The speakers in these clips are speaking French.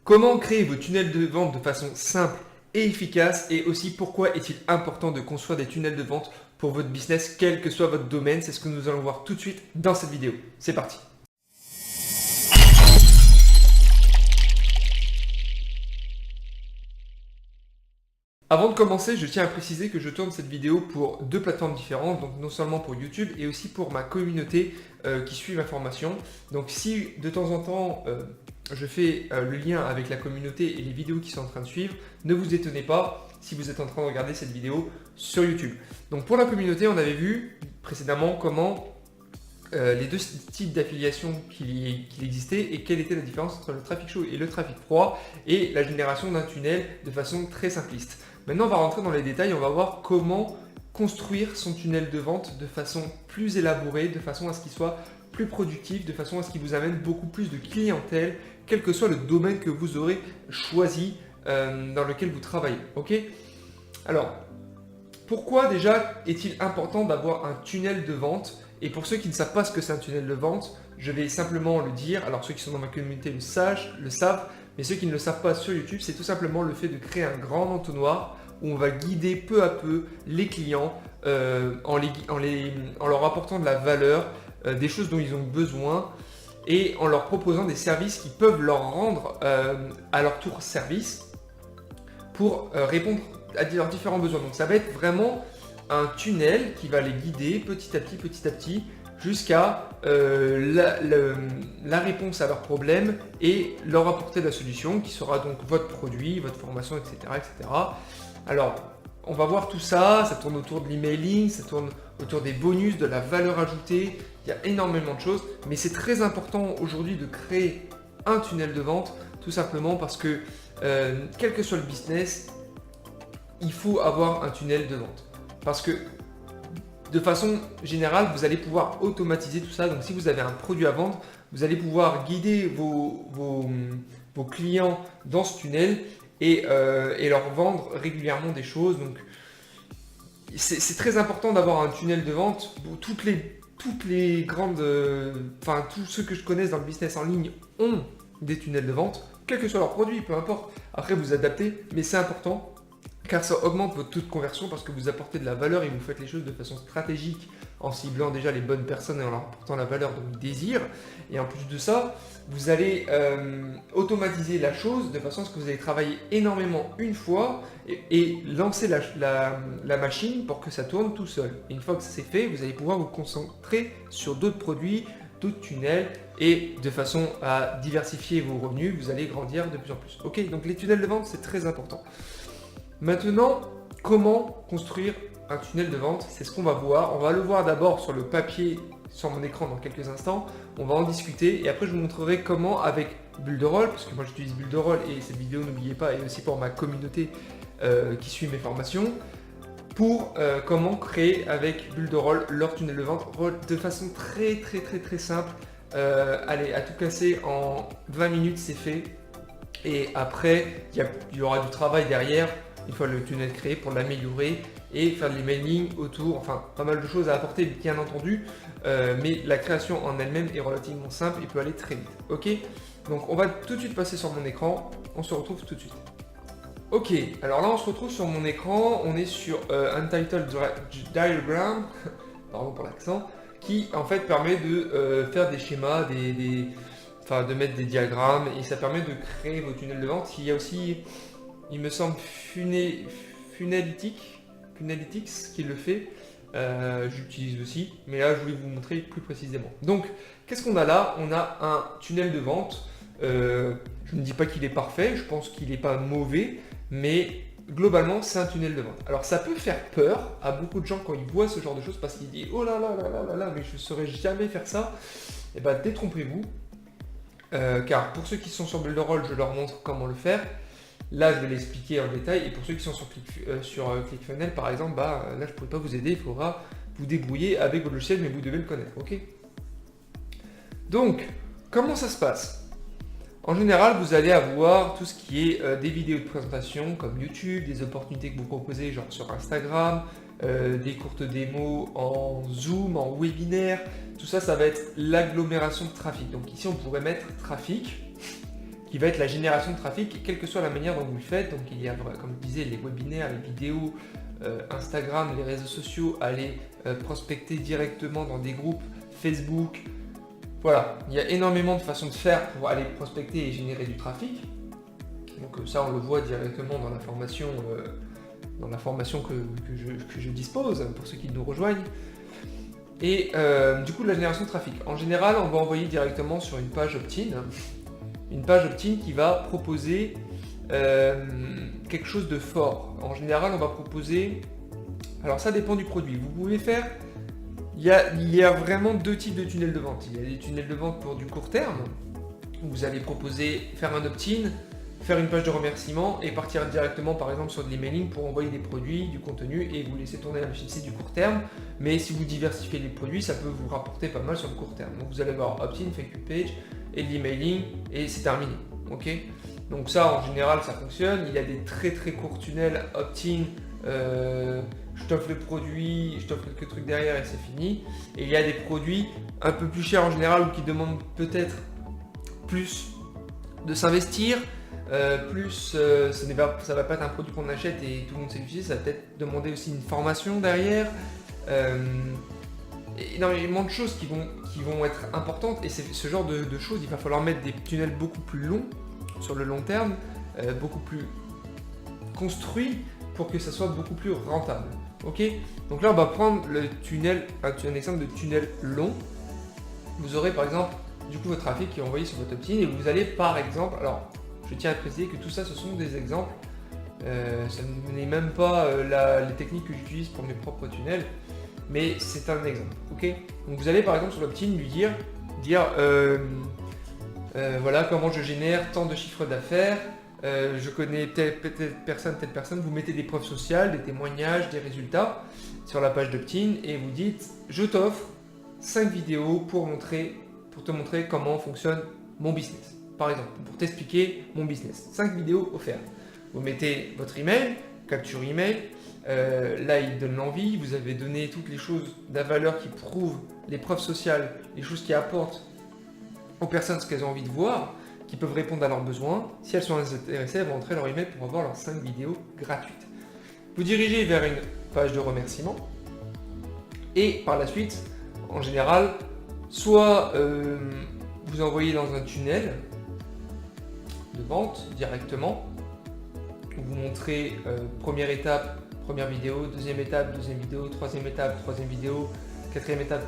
Comment créer vos tunnels de vente de façon simple et efficace, et aussi pourquoi est-il important de construire des tunnels de vente pour votre business, quel que soit votre domaine. C'est ce que nous allons voir tout de suite dans cette vidéo. C'est parti. Avant de commencer, je tiens à préciser que je tourne cette vidéo pour deux plateformes différentes, donc non seulement pour YouTube et aussi pour ma communauté qui suit ma formation. Donc si de temps en temps je fais le lien avec la communauté et les vidéos qui sont en train de suivre, ne vous étonnez pas si vous êtes en train de regarder cette vidéo sur YouTube. Donc pour la communauté, on avait vu précédemment comment les deux types d'affiliation qu'il existait et quelle était la différence entre le trafic chaud et le trafic froid et la génération d'un tunnel de façon très simpliste. Maintenant, on va rentrer dans les détails, on va voir comment construire son tunnel de vente de façon plus élaborée, de façon à ce qu'il soit plus productif, de façon à ce qu'il vous amène beaucoup plus de clientèle, quel que soit le domaine que vous aurez choisi dans lequel vous travaillez. Ok ? Alors, pourquoi déjà est-il important d'avoir un tunnel de vente ? Et pour ceux qui ne savent pas ce que c'est un tunnel de vente, je vais simplement le dire. Alors ceux qui sont dans ma communauté le savent, mais ceux qui ne le savent pas sur YouTube, c'est tout simplement le fait de créer un grand entonnoir où on va guider peu à peu les clients en leur apportant de la valeur, des choses dont ils ont besoin et en leur proposant des services qui peuvent leur rendre à leur tour service pour répondre à leurs différents besoins. Donc ça va être vraiment un tunnel qui va les guider petit à petit jusqu'à la réponse à leurs problèmes et leur apporter la solution qui sera donc votre produit, votre formation, etc. etc. Alors, on va voir tout ça, ça tourne autour de l'emailing, ça tourne autour des bonus, de la valeur ajoutée, il y a énormément de choses, mais c'est très important aujourd'hui de créer un tunnel de vente, tout simplement parce que quel que soit le business, il faut avoir un tunnel de vente. Parce que de façon générale, vous allez pouvoir automatiser tout ça. Donc si vous avez un produit à vendre, vous allez pouvoir guider vos clients dans ce tunnel et leur vendre régulièrement des choses. Donc c'est très important d'avoir un tunnel de vente. Toutes les grandes, tous ceux que je connaisse dans le business en ligne ont des tunnels de vente, quel que soit leur produit, peu importe. Après vous adaptez, mais c'est important. Car ça augmente votre taux de conversion parce que vous apportez de la valeur et vous faites les choses de façon stratégique en ciblant déjà les bonnes personnes et en leur apportant la valeur dont ils désirent. Et en plus de ça, vous allez automatiser la chose de façon à ce que vous allez travailler énormément une fois et lancer la machine pour que ça tourne tout seul. Et une fois que c'est fait, vous allez pouvoir vous concentrer sur d'autres produits, d'autres tunnels et de façon à diversifier vos revenus, vous allez grandir de plus en plus. Ok, donc les tunnels de vente, c'est très important. Maintenant, comment construire un tunnel de vente? C'est ce qu'on va voir. On va le voir d'abord sur le papier, sur mon écran dans quelques instants. On va en discuter et après je vous montrerai comment avec Builderall, parce que moi j'utilise Builderall et cette vidéo, n'oubliez pas, est aussi pour ma communauté qui suit mes formations, pour comment créer avec Builderall leur tunnel de vente de façon très simple. Allez, à tout casser en 20 minutes, c'est fait. Et après, il y aura du travail derrière, une fois le tunnel créé, pour l'améliorer et faire de l'emailing autour, enfin pas mal de choses à apporter bien entendu, mais la création en elle-même est relativement simple et peut aller très vite. Ok, donc on va tout de suite passer sur mon écran, on se retrouve tout de suite. Ok, alors là on se retrouve sur mon écran, on est sur Untitled Diagram, pardon pour l'accent, qui en fait permet de faire des schémas, de mettre des diagrammes, et ça permet de créer vos tunnels de vente. Il y a aussi, il me semble, Funalytics qui le fait, j'utilise aussi, mais là je voulais vous montrer plus précisément. Donc qu'est-ce qu'on a là? On a un tunnel de vente, je ne dis pas qu'il est parfait, je pense qu'il n'est pas mauvais, mais globalement c'est un tunnel de vente. Alors ça peut faire peur à beaucoup de gens quand ils voient ce genre de choses, parce qu'ils disent oh là là, mais je ne saurais jamais faire ça. Et bien détrompez-vous. Car pour ceux qui sont sur Builderall, je leur montre comment le faire. Là, je vais l'expliquer en détail. Et pour ceux qui sont sur ClickFunnels, par exemple, là, je ne pourrai pas vous aider. Il faudra vous débrouiller avec votre logiciel, mais vous devez le connaître. Ok. Donc, comment ça se passe? En général, vous allez avoir tout ce qui est des vidéos de présentation comme YouTube, des opportunités que vous proposez, genre sur Instagram, des courtes démos en Zoom, en webinaire. Tout ça, ça va être l'agglomération de trafic. Donc ici, on pourrait mettre trafic. qui va être la génération de trafic, quelle que soit la manière dont vous le faites. Donc il y a, comme je disais, les webinaires, les vidéos, Instagram, les réseaux sociaux, aller prospecter directement dans des groupes Facebook. Voilà, il y a énormément de façons de faire pour aller prospecter et générer du trafic. Donc ça, on le voit directement dans la formation, que je dispose pour ceux qui nous rejoignent. Et du coup, de la génération de trafic. En général, on va envoyer directement sur une page opt-in. Une page opt-in qui va proposer quelque chose de fort. En général, on va proposer... Alors ça dépend du produit. Vous pouvez faire... Il y a vraiment deux types de tunnels de vente. Il y a des tunnels de vente pour du court terme, où vous allez proposer, faire un opt-in, faire une page de remerciement et partir directement par exemple sur de l'emailing pour envoyer des produits, du contenu et vous laisser tourner la machine. C'est du court terme, mais si vous diversifiez les produits, ça peut vous rapporter pas mal sur le court terme. Donc vous allez avoir opt-in, fake page et de l'emailing et c'est terminé. Ok, donc ça en général ça fonctionne. Il y a des très très courts tunnels opt-in, je t'offre le produit, je t'offre quelques trucs derrière et c'est fini. Et il y a des produits un peu plus chers en général ou qui demandent peut-être plus de s'investir. Ça va pas être un produit qu'on achète et tout le monde sait l'utiliser, ça va peut-être demander aussi une formation derrière. Énormément de choses qui vont être importantes et c'est ce genre de choses, il va falloir mettre des tunnels beaucoup plus longs sur le long terme, beaucoup plus construits pour que ça soit beaucoup plus rentable. Ok, donc là on va prendre le tunnel, un exemple de tunnel long. Vous aurez par exemple du coup votre trafic qui est envoyé sur votre opt-in et vous allez par exemple, alors je tiens à préciser que tout ça ce sont des exemples, ça n'est même pas les techniques que j'utilise pour mes propres tunnels, mais c'est un exemple. Ok, donc vous allez par exemple sur l'opt-in lui dire voilà comment je génère tant de chiffres d'affaires. Je connais telle personne, vous mettez des preuves sociales, des témoignages, des résultats sur la page d'opt-in et vous dites je t'offre 5 vidéos pour te montrer comment fonctionne mon business. Par exemple, pour t'expliquer mon business. 5 vidéos offertes. Vous mettez votre email, capture email, là il donne l'envie, vous avez donné toutes les choses de valeur qui prouvent, les preuves sociales, les choses qui apportent aux personnes ce qu'elles ont envie de voir, qui peuvent répondre à leurs besoins. Si elles sont intéressées, elles vont entrer leur email pour avoir leurs 5 vidéos gratuites. Vous dirigez vers une page de remerciement et par la suite, en général, soit vous envoyez dans un tunnel de vente directement, où vous montrez première étape, première vidéo, deuxième étape, deuxième vidéo, troisième étape, troisième vidéo, quatrième étape,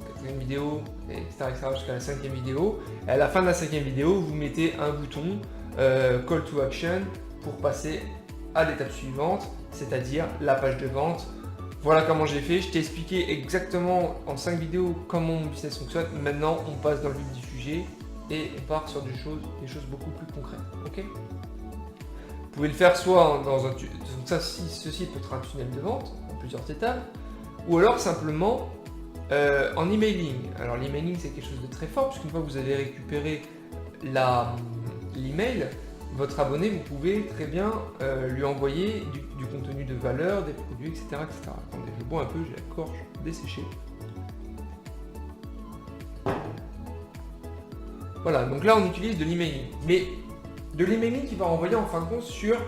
quatrième vidéo, etc. jusqu'à la cinquième vidéo. Et à la fin de la cinquième vidéo, vous mettez un bouton Call to Action pour passer à l'étape suivante, c'est-à-dire la page de vente. Voilà comment j'ai fait, je t'ai expliqué exactement en 5 vidéos comment mon business fonctionne. Maintenant, on passe dans le vif du sujet et on part sur des choses beaucoup plus concrètes. Ok ? Vous pouvez le faire soit dans un tunnel, ceci peut être un tunnel de vente en plusieurs étapes, ou alors simplement en emailing. Alors l'emailing c'est quelque chose de très fort, puisqu'une fois que vous avez récupéré l'email, votre abonné, vous pouvez très bien lui envoyer du contenu de valeur, des produits, etc. Attendez, je bois un peu, j'ai la gorge desséchée. Voilà, donc là on utilise de l'emailing. Mais de l'emailing qui va envoyer en fin de compte sur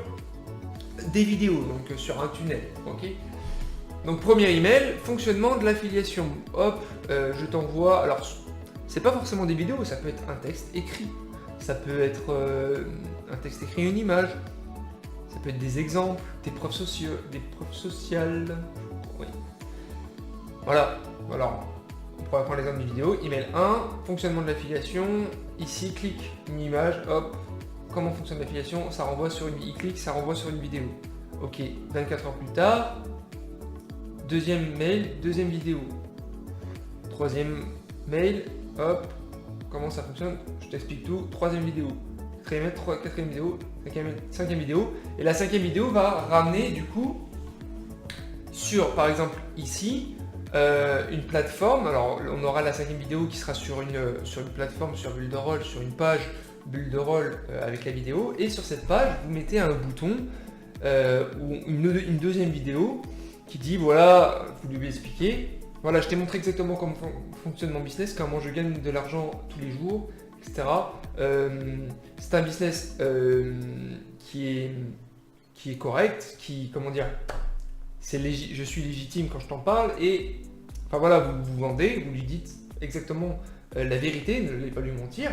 des vidéos, donc sur un tunnel. Ok. Donc premier email, fonctionnement de l'affiliation. Hop, je t'envoie. Alors, c'est pas forcément des vidéos, ça peut être un texte écrit. Ça peut être un texte écrit, une image. Ça peut être des exemples, des preuves sociales. Oui. Voilà. Alors, on pourrait prendre l'exemple d'une vidéo. Email 1, fonctionnement de l'affiliation. Ici, clique une image. Hop. Comment fonctionne l'affiliation? Ça renvoie sur il clique, ça renvoie sur une vidéo. Ok. 24 heures plus tard. Deuxième mail, deuxième vidéo. Troisième mail, hop, comment ça fonctionne? Je t'explique tout. Troisième vidéo. Quatrième vidéo, cinquième vidéo. Et la cinquième vidéo va ramener du coup sur, par exemple ici, une plateforme. Alors on aura la cinquième vidéo qui sera sur une plateforme, sur Builderall, sur une page Builderall avec la vidéo. Et sur cette page, vous mettez un bouton ou une deuxième vidéo qui dit voilà, vous lui expliquer, voilà, je t'ai montré exactement comment fonctionne mon business, comment je gagne de l'argent tous les jours, etc. C'est un business qui est correct, comment dire, je suis légitime quand je t'en parle, et enfin voilà, vous vendez, vous lui dites exactement la vérité, ne l'allez pas lui mentir,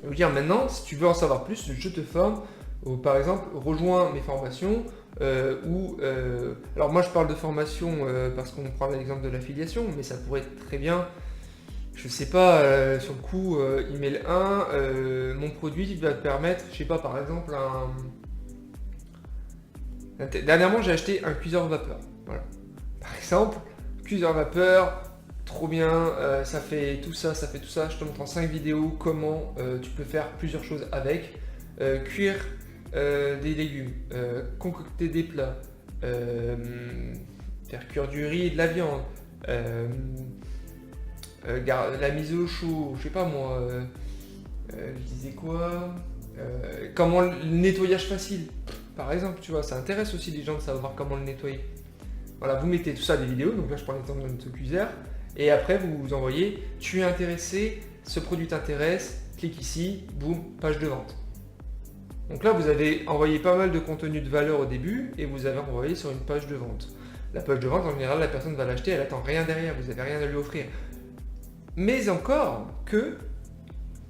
et vous dire maintenant, si tu veux en savoir plus, je te forme, ou par exemple, rejoins mes formations, alors moi je parle de formation parce qu'on prend l'exemple de l'affiliation, mais ça pourrait être très bien, je sais pas, sur le coup, email 1, mon produit va te permettre, je sais pas, par exemple, dernièrement j'ai acheté un cuiseur vapeur, voilà. Par exemple, cuiseur vapeur, trop bien, ça fait tout ça, je te montre en 5 vidéos comment tu peux faire plusieurs choses avec, cuire des légumes, concocter des plats, faire cuire du riz et de la viande, la mise au chaud, je sais pas moi, je disais quoi, comment le nettoyage facile, par exemple, tu vois, ça intéresse aussi les gens de savoir comment le nettoyer. Voilà, vous mettez tout ça des vidéos, donc là je prends l'exemple de notre cuiseur, et après vous vous envoyez, tu es intéressé, ce produit t'intéresse, clique ici, boum, page de vente. Donc là vous avez envoyé pas mal de contenu de valeur au début, et vous avez envoyé sur une page de vente. La page de vente, en général, la personne va l'acheter, elle attend rien derrière, vous n'avez rien à lui offrir. Mais encore que,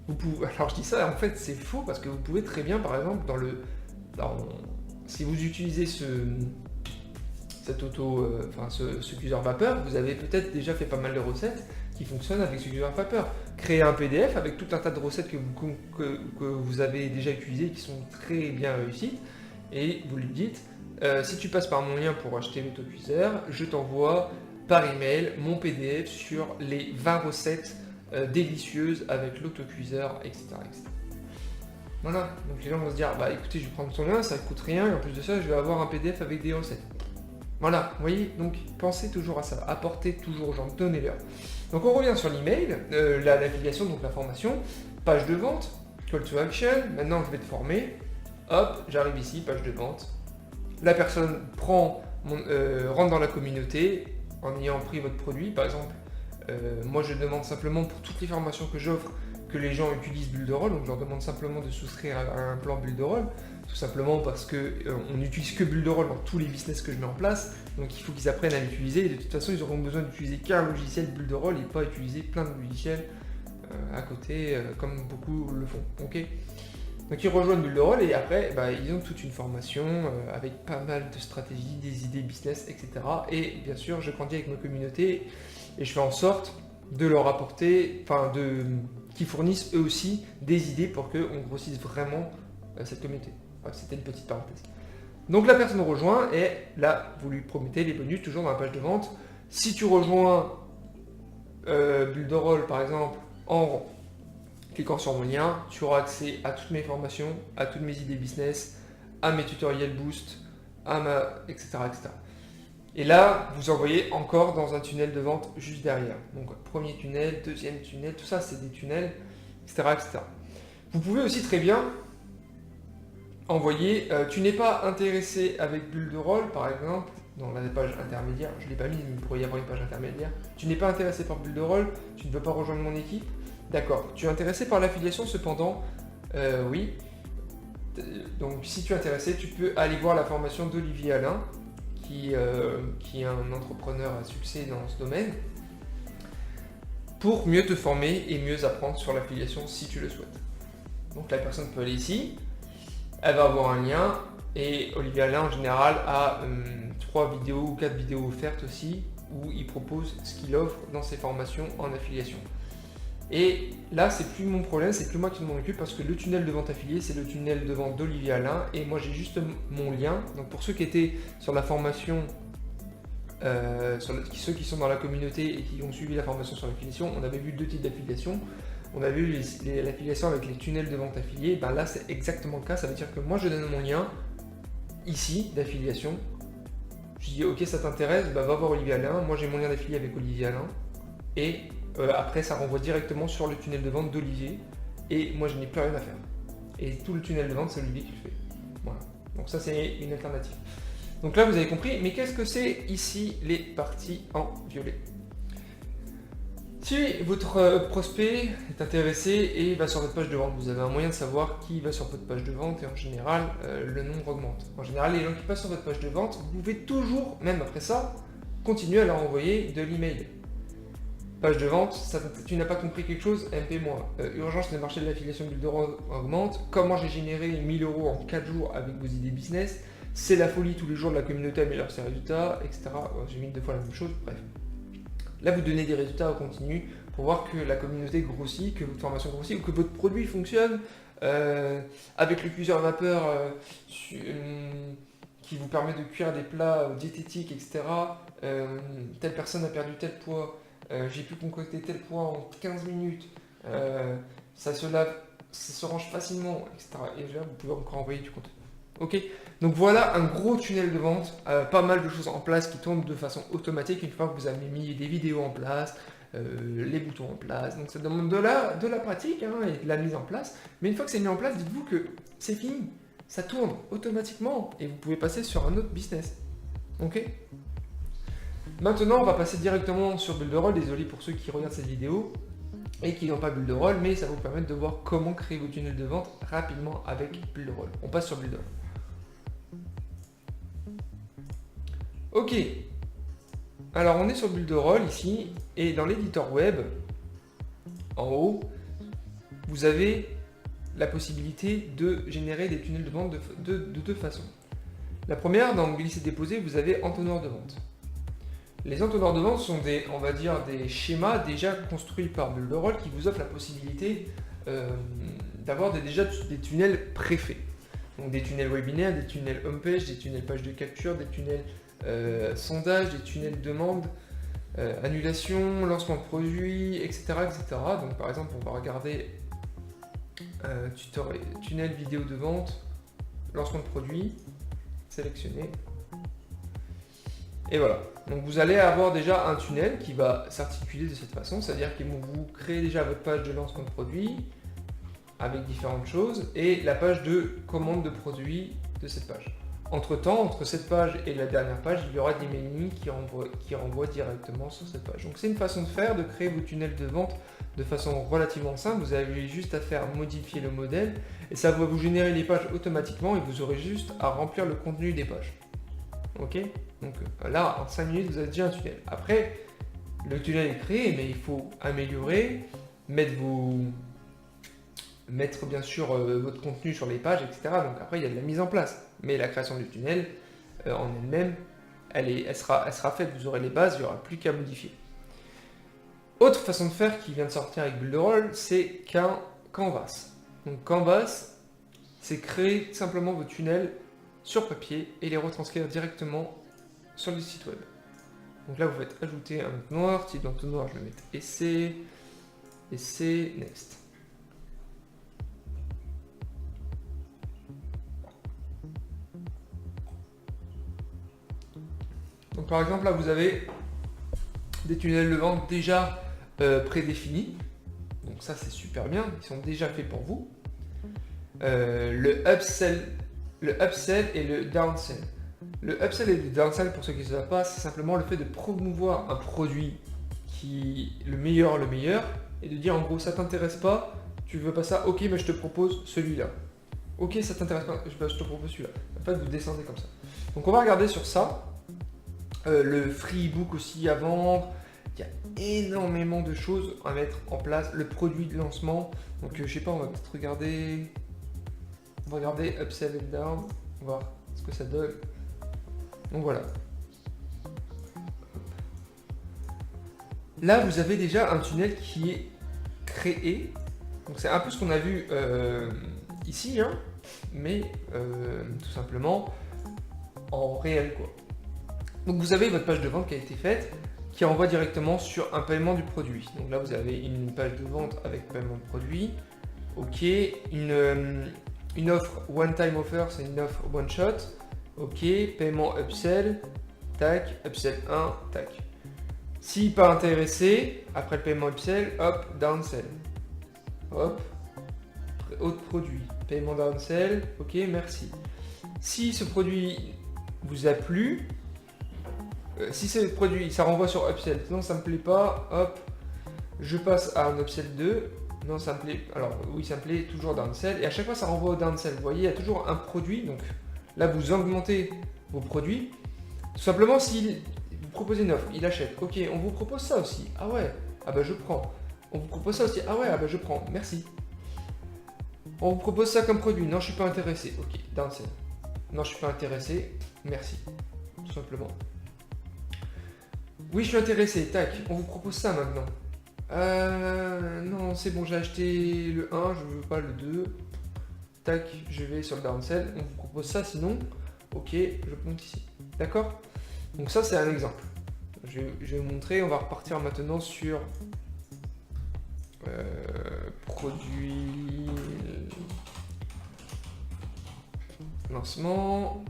vous pouvez, alors je dis ça, en fait c'est faux, parce que vous pouvez très bien, par exemple, si vous utilisez ce cuiseur vapeur, vous avez peut-être déjà fait pas mal de recettes qui fonctionnent avec ce cuiseur vapeur. Créez un PDF avec tout un tas de recettes que vous avez déjà utilisées qui sont très bien réussies, et vous lui dites, si tu passes par mon lien pour acheter l'autocuiseur, je t'envoie par email mon PDF sur les 20 recettes délicieuses avec l'autocuiseur, etc., etc. Voilà, donc les gens vont se dire, bah écoutez, je vais prendre son lien, ça ne coûte rien, et en plus de ça, je vais avoir un PDF avec des recettes. Voilà, vous voyez, donc pensez toujours à ça, apportez toujours aux gens, donnez-leur. Donc on revient sur l'email, l'affiliation, donc la formation, page de vente, call to action, maintenant je vais te former, hop, j'arrive ici, page de vente. La personne rentre dans la communauté en ayant pris votre produit, par exemple, moi je demande simplement pour toutes les formations que j'offre que les gens utilisent Bulle de Rôle, donc je leur demande simplement de souscrire à un plan Bulle de Rôle, tout simplement parce qu'on n'utilise que Bulle de Rôle dans tous les business que je mets en place, donc il faut qu'ils apprennent à l'utiliser, et de toute façon ils auront besoin d'utiliser qu'un logiciel Bulle de Rôle et pas utiliser plein de logiciels à côté, comme beaucoup le font. Okay, donc ils rejoignent Bulle de Rôle et après ils ont toute une formation avec pas mal de stratégies, des idées business, etc. Et bien sûr je grandis avec ma communauté et je fais en sorte de leur apporter, qu'ils fournissent eux aussi des idées pour qu'on grossisse vraiment cette communauté. C'était une petite parenthèse. Donc la personne rejoint et là vous lui promettez les bonus toujours dans la page de vente. Si tu rejoins Bulle de Rôle par exemple en cliquant sur mon lien, tu auras accès à toutes mes formations, à toutes mes idées business, à mes tutoriels boost, etc., etc. Et là, vous envoyez encore dans un tunnel de vente juste derrière. Donc premier tunnel, deuxième tunnel, tout ça c'est des tunnels, etc., etc. Vous pouvez aussi très bien envoyer, tu n'es pas intéressé avec Bulle de Rôle par exemple, dans la page intermédiaire, je ne l'ai pas mis, mais il pourrait y avoir une page intermédiaire. Tu n'es pas intéressé par Bulle de Rôle, tu ne veux pas rejoindre mon équipe. D'accord, tu es intéressé par l'affiliation cependant, oui. Donc si tu es intéressé, tu peux aller voir la formation d'Olivier Alain, qui est un entrepreneur à succès dans ce domaine, pour mieux te former et mieux apprendre sur l'affiliation si tu le souhaites. Donc la personne peut aller ici, elle va avoir un lien, et Olivier Alain en général a 3 vidéos ou 4 vidéos offertes aussi, où il propose ce qu'il offre dans ses formations en affiliation. Et là, c'est plus mon problème, c'est plus moi qui m'en occupe parce que le tunnel de vente affilié, c'est le tunnel de vente d'Olivier Alain et moi j'ai juste mon lien. Donc pour ceux qui étaient sur la formation, ceux qui sont dans la communauté et qui ont suivi la formation sur l'affiliation, on avait vu 2 types d'affiliation. On avait vu l'affiliation avec les tunnels de vente affiliés. Ben là, c'est exactement le cas. Ça veut dire que moi, je donne mon lien ici d'affiliation. Je dis ok, ça t'intéresse, va voir Olivier Alain. Moi, j'ai mon lien d'affilié avec Olivier Alain et après, ça renvoie directement sur le tunnel de vente d'Olivier et moi, je n'ai plus rien à faire. Et tout le tunnel de vente, c'est Olivier qui le fait. Voilà. Donc ça, c'est une alternative. Donc là, vous avez compris. Mais qu'est-ce que c'est ici les parties en violet? Si votre prospect est intéressé et va sur votre page de vente, vous avez un moyen de savoir qui va sur votre page de vente et en général, le nombre augmente. En général, les gens qui passent sur votre page de vente, vous pouvez toujours, même après ça, continuer à leur envoyer de l'email. Page de vente, tu n'as pas compris quelque chose, MP-moi. Urgence, le marché de l'affiliation Builderall augmente. Comment j'ai généré 1000 € en 4 jours avec vos idées business. C'est la folie, tous les jours de la communauté améliore ses résultats, etc. J'ai mis 2 fois la même chose, bref. Là, vous donnez des résultats en continu pour voir que la communauté grossit, que votre formation grossit ou que votre produit fonctionne avec le cuiseur vapeur qui vous permet de cuire des plats diététiques, etc. Telle personne a perdu tel poids, j'ai pu concocter tel poids en 15 minutes, ça se lave, ça se range facilement, etc. Et là, vous pouvez encore envoyer du contenu. Ok, donc voilà un gros tunnel de vente, pas mal de choses en place qui tournent de façon automatique une fois que vous avez mis des vidéos en place, les boutons en place. Donc ça demande de la pratique et de la mise en place. Mais une fois que c'est mis en place, dites-vous que c'est fini, ça tourne automatiquement et vous pouvez passer sur un autre business. Ok. Maintenant, on va passer directement sur Builderall. Désolé pour ceux qui regardent cette vidéo et qui n'ont pas Builderall, mais ça va vous permettre de voir comment créer vos tunnels de vente rapidement avec Builderall. On passe sur Builderall. Ok, alors on est sur Builderall ici, et dans l'éditeur web, en haut, vous avez la possibilité de générer des tunnels de vente de deux façons. La première, dans glisser-déposer, vous avez entonnoir de vente. Les entonnoirs de vente sont des, on va dire, des schémas déjà construits par Builderall qui vous offrent la possibilité d'avoir déjà des tunnels préfaits. Donc des tunnels webinaires, des tunnels homepage, des tunnels page de capture, des tunnels sondage, des tunnels demande, annulation, lancement de produit, etc., etc. Donc par exemple, on va regarder tunnel vidéo de vente, lancement de produit, sélectionner. Et voilà. Donc vous allez avoir déjà un tunnel qui va s'articuler de cette façon, c'est-à-dire qu'il vous crée déjà votre page de lancement de produit avec différentes choses et la page de commande de produit de cette page. Entre-temps, entre cette page et la dernière page, il y aura des menus qui renvoient directement sur cette page. Donc c'est une façon de faire, de créer vos tunnels de vente de façon relativement simple. Vous avez juste à faire modifier le modèle et ça va vous générer les pages automatiquement et vous aurez juste à remplir le contenu des pages. Ok? Donc là, en 5 minutes, vous avez déjà un tunnel. Après, le tunnel est créé, mais il faut améliorer, mettre bien sûr votre contenu sur les pages, etc. Donc après, il y a de la mise en place. Mais la création du tunnel en elle-même, elle sera faite. Vous aurez les bases, il n'y aura plus qu'à modifier. Autre façon de faire qui vient de sortir avec Builderall, c'est Canvas. Donc Canvas, c'est créer simplement vos tunnels sur papier et les retranscrire directement sur le site web. Donc là, vous faites ajouter un entonnoir, type d'entonnoir, je vais mettre essai, next. Donc par exemple, là, vous avez des tunnels de vente déjà prédéfinis. Donc ça, c'est super bien. Ils sont déjà faits pour vous. Le upsell et le downsell. Le upsell et le downsell, pour ceux qui ne savent pas, c'est simplement le fait de promouvoir un produit qui est le meilleur et de dire en gros, ça t'intéresse pas, tu veux pas ça, ok, mais je te propose celui-là. Ok, ça t'intéresse pas, je te propose celui-là. En fait, vous descendez comme ça. Donc on va regarder sur ça. Le free ebook aussi à vendre. Il y a énormément de choses à mettre en place. Le produit de lancement. Donc je sais pas, on va peut-être regarder. On va regarder upsell and down. Voir ce que ça donne. Donc voilà. Là, vous avez déjà un tunnel qui est créé. Donc c'est un peu ce qu'on a vu ici, hein, mais tout simplement en réel, quoi. Donc vous avez votre page de vente qui a été faite, qui envoie directement sur un paiement du produit. Donc là, vous avez une page de vente avec paiement de produit. Ok, une offre one-time offer, c'est une offre one-shot. Ok, paiement upsell, tac, upsell 1, tac. Si pas intéressé, après le paiement upsell, hop, downsell. Hop, autre produit, paiement downsell, ok, merci. Si ce produit vous a plu, si ce produit, ça renvoie sur upsell, sinon ça me plaît pas, hop, je passe à un upsell 2, non ça me plaît, alors oui ça me plaît toujours downsell, et à chaque fois ça renvoie au downsell, vous voyez il y a toujours un produit, donc là vous augmentez vos produits, tout simplement si vous proposez une offre, il achète, ok on vous propose ça aussi, ah ouais, ah bah je prends, on vous propose ça aussi, ah ouais, ah bah je prends, merci. On vous propose ça comme produit, non je suis pas intéressé, ok, downsell, non je suis pas intéressé, merci, tout simplement. Oui je suis intéressé, tac, on vous propose ça maintenant. Non, c'est bon, j'ai acheté le 1, je veux pas le 2. Tac, je vais sur le downsell. On vous propose ça, sinon, ok, je monte ici. D'accord? Donc ça, c'est un exemple. Je vais vous montrer, on va repartir maintenant sur produit lancement.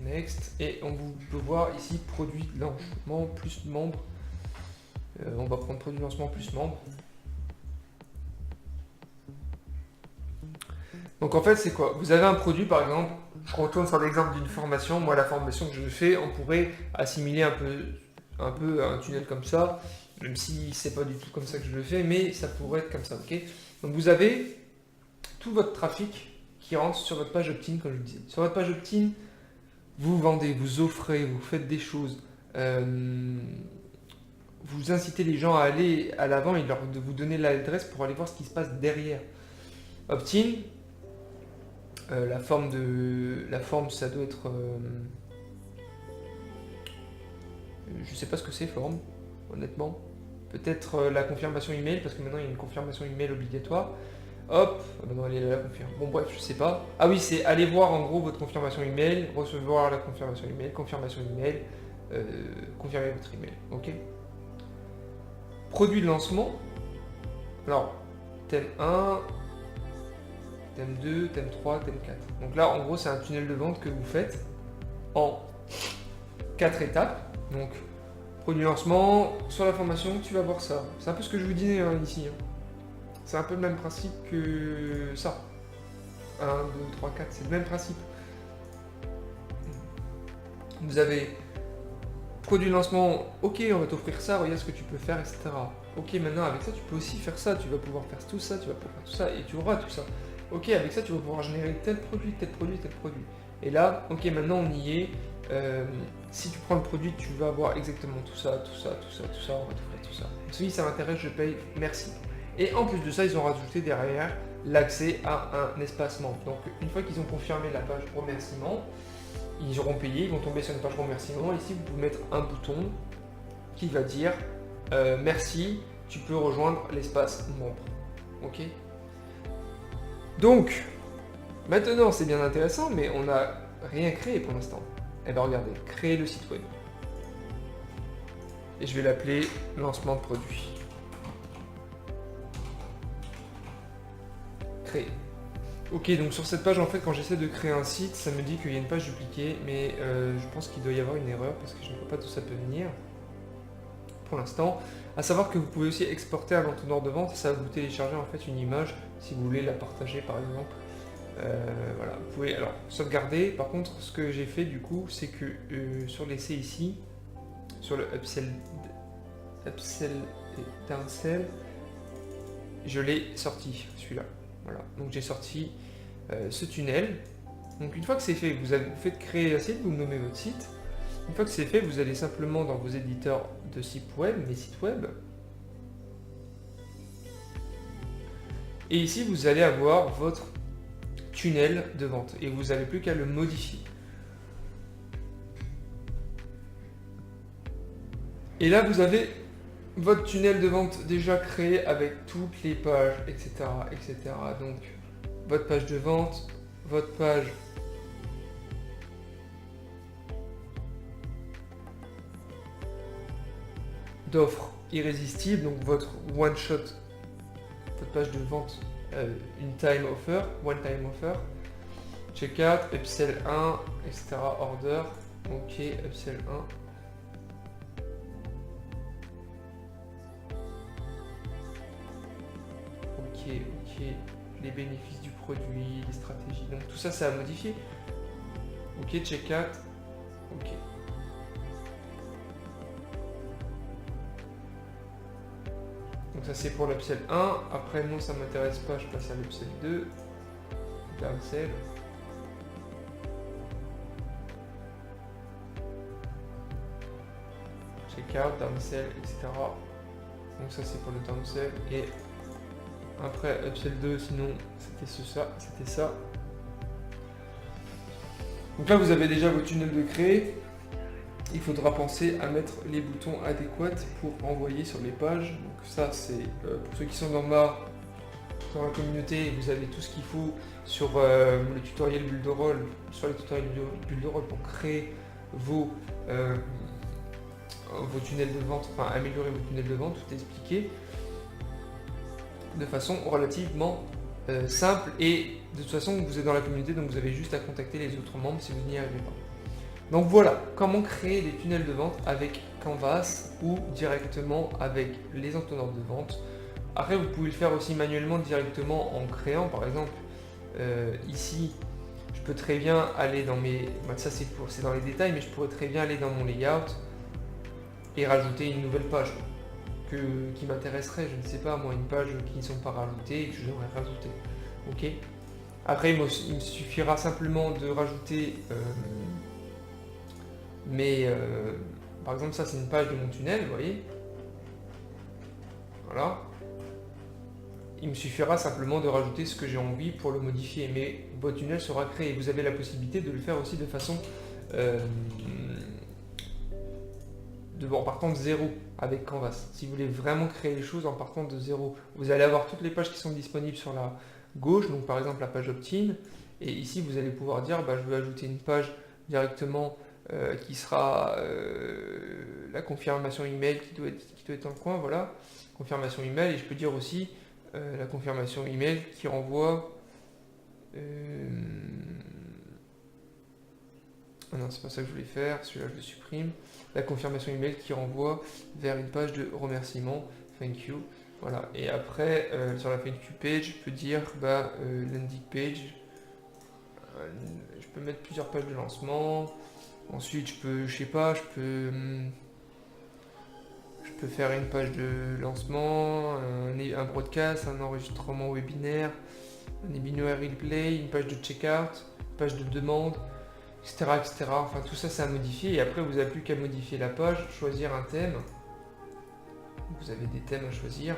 Next. Et on peut voir ici produit lancement plus membre. On va prendre produit lancement plus membre. Donc en fait c'est quoi? Vous avez un produit par exemple, je retourne sur l'exemple d'une formation, moi la formation que je fais, on pourrait assimiler un peu à un tunnel comme ça, même si c'est pas du tout comme ça que je le fais, mais ça pourrait être comme ça, ok? Donc vous avez tout votre trafic qui rentre sur votre page opt-in comme je le disais. Sur votre page opt-in, vous vendez, vous offrez, vous faites des choses, vous incitez les gens à aller à l'avant et de vous donner l'adresse pour aller voir ce qui se passe derrière. Opt-in, la forme ça doit être... je sais pas ce que c'est forme, honnêtement. Peut-être la confirmation email, parce que maintenant il y a une confirmation email obligatoire. Hop, maintenant elle est là la confirme. Bon bref, je sais pas. Ah oui, c'est aller voir en gros votre confirmation email, recevoir la confirmation email, confirmer votre email. Ok. Produit de lancement. Alors, thème 1, thème 2, thème 3, thème 4. Donc là, en gros, c'est un tunnel de vente que vous faites en 4 étapes. Donc, produit lancement, sur la formation, tu vas voir ça. C'est un peu ce que je vous disais ici. C'est un peu le même principe que ça. 1, 2, 3, 4, c'est le même principe. Vous avez produit lancement, ok, on va t'offrir ça, regarde ce que tu peux faire, etc. Ok, maintenant avec ça, tu peux aussi faire ça, tu vas pouvoir faire tout ça, tu vas pouvoir faire tout ça, et tu auras tout ça. Ok, avec ça, tu vas pouvoir générer tel produit, tel produit, tel produit. Et là, ok, maintenant on y est. Si tu prends le produit, tu vas avoir exactement tout ça, tout ça, tout ça, tout ça, on va t'offrir tout ça. Si ça m'intéresse, je paye, merci. Et en plus de ça, ils ont rajouté derrière l'accès à un espace membre. Donc une fois qu'ils ont confirmé la page remerciement, ils auront payé, ils vont tomber sur une page remerciement. Ici, vous pouvez mettre un bouton qui va dire merci, tu peux rejoindre l'espace membre. Ok. Donc, maintenant c'est bien intéressant, mais on n'a rien créé pour l'instant. Eh bien regardez, créer le site web. Et je vais l'appeler lancement de produit. Créer. Ok, donc sur cette page, en fait, quand j'essaie de créer un site, ça me dit qu'il y a une page dupliquée, mais je pense qu'il doit y avoir une erreur parce que je ne vois pas d'où ça peut venir. Pour l'instant, à savoir que vous pouvez aussi exporter un conteneur de vente, ça va vous télécharger en fait une image si vous voulez la partager par exemple. Voilà, vous pouvez alors sauvegarder. Par contre, ce que j'ai fait du coup, c'est que sur l'essai ici, sur le upsell et downsell, je l'ai sorti celui-là. Voilà, donc j'ai sorti ce tunnel. Donc une fois que c'est fait, vous faites créer un site, vous nommez votre site. Une fois que c'est fait, vous allez simplement dans vos éditeurs de sites web, mes sites web. Et ici, vous allez avoir votre tunnel de vente et vous n'avez plus qu'à le modifier. Et là, vous avez votre tunnel de vente déjà créé avec toutes les pages, etc., etc. Donc, votre page de vente, votre page d'offres irrésistibles, donc votre one shot, votre page de vente, une time offer, one time offer, checkout, upsell 1, etc. order, ok, upsell 1. Ok, les bénéfices du produit, les stratégies, donc tout ça, c'est à modifier. Ok, checkout, ok. Donc ça c'est pour l'upsell 1. Après non, ça m'intéresse pas, je passe à l'upsell 2. Downsell. Checkout, downsell, etc. Donc ça c'est pour le downsell. Et après upsell 2, sinon c'était ça. Donc là vous avez déjà vos tunnels de créer. Il faudra penser à mettre les boutons adéquats pour envoyer sur les pages. Donc ça c'est pour ceux qui sont dans la communauté, vous avez tout ce qu'il faut sur le tutoriel Builderall, sur les tutoriels Builderall pour créer vos tunnels de vente, enfin améliorer vos tunnels de vente, tout est expliqué de façon relativement simple, et de toute façon vous êtes dans la communauté, donc vous avez juste à contacter les autres membres si vous n'y arrivez pas. Donc voilà comment créer des tunnels de vente avec Canvas ou directement avec les entonnoirs de vente. Après vous pouvez le faire aussi manuellement directement en créant, par exemple ici je peux très bien aller dans mes, ça c'est dans les détails, mais je pourrais très bien aller dans mon layout et rajouter une nouvelle page qui m'intéresserait, je ne sais pas moi, une page qui ne sont pas rajoutées et que je devrais rajouter. Ok. Après il me suffira simplement de rajouter par exemple ça c'est une page de mon tunnel, vous voyez. Voilà. Il me suffira simplement de rajouter ce que j'ai envie pour le modifier, mais votre tunnel sera créé. Vous avez la possibilité de le faire aussi de façon en partant de zéro avec Canvas. Si vous voulez vraiment créer les choses en partant de zéro, vous allez avoir toutes les pages qui sont disponibles sur la gauche, donc par exemple la page opt-in, et ici vous allez pouvoir dire je veux ajouter une page directement qui sera la confirmation email qui doit être dans le coin, voilà, confirmation email, et je peux dire aussi la confirmation email qui renvoie ah non, c'est pas ça que je voulais faire, celui-là je le supprime. La confirmation email qui renvoie vers une page de remerciement, thank you. Voilà, et après sur la thank you page, je peux dire landing page. Je peux mettre plusieurs pages de lancement. Ensuite, je peux faire une page de lancement, un broadcast, un enregistrement webinaire, un webinaire replay, une page de checkout, une page de demande, etc., etc. Enfin, tout ça, c'est à modifier. Et après, vous n'avez plus qu'à modifier la page, choisir un thème. Vous avez des thèmes à choisir.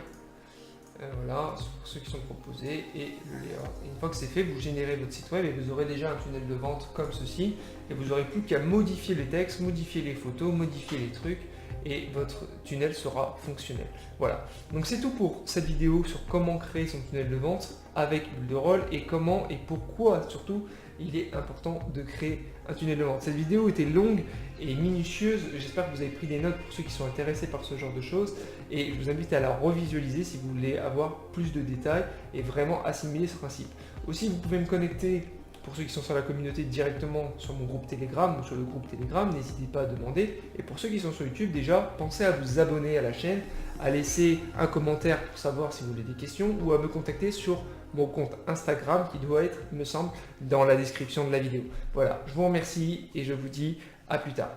Voilà, pour ceux qui sont proposés, et le layout. Une fois que c'est fait, vous générez votre site web et vous aurez déjà un tunnel de vente comme ceci. Et vous n'aurez plus qu'à modifier les textes, modifier les photos, modifier les trucs, et votre tunnel sera fonctionnel. Voilà, donc c'est tout pour cette vidéo sur comment créer son tunnel de vente avec Builderall et comment et pourquoi surtout il est important de créer un tunnel de vente. Cette vidéo était longue et minutieuse, j'espère que vous avez pris des notes pour ceux qui sont intéressés par ce genre de choses, et je vous invite à la revisualiser si vous voulez avoir plus de détails et vraiment assimiler ce principe. Aussi, vous pouvez me connecter, pour ceux qui sont sur la communauté, directement sur mon groupe Telegram ou sur le groupe Telegram, n'hésitez pas à demander. Et pour ceux qui sont sur YouTube, déjà, pensez à vous abonner à la chaîne, à laisser un commentaire pour savoir si vous avez des questions, ou à me contacter sur mon compte Instagram qui doit être, il me semble, dans la description de la vidéo. Voilà, je vous remercie et je vous dis à plus tard.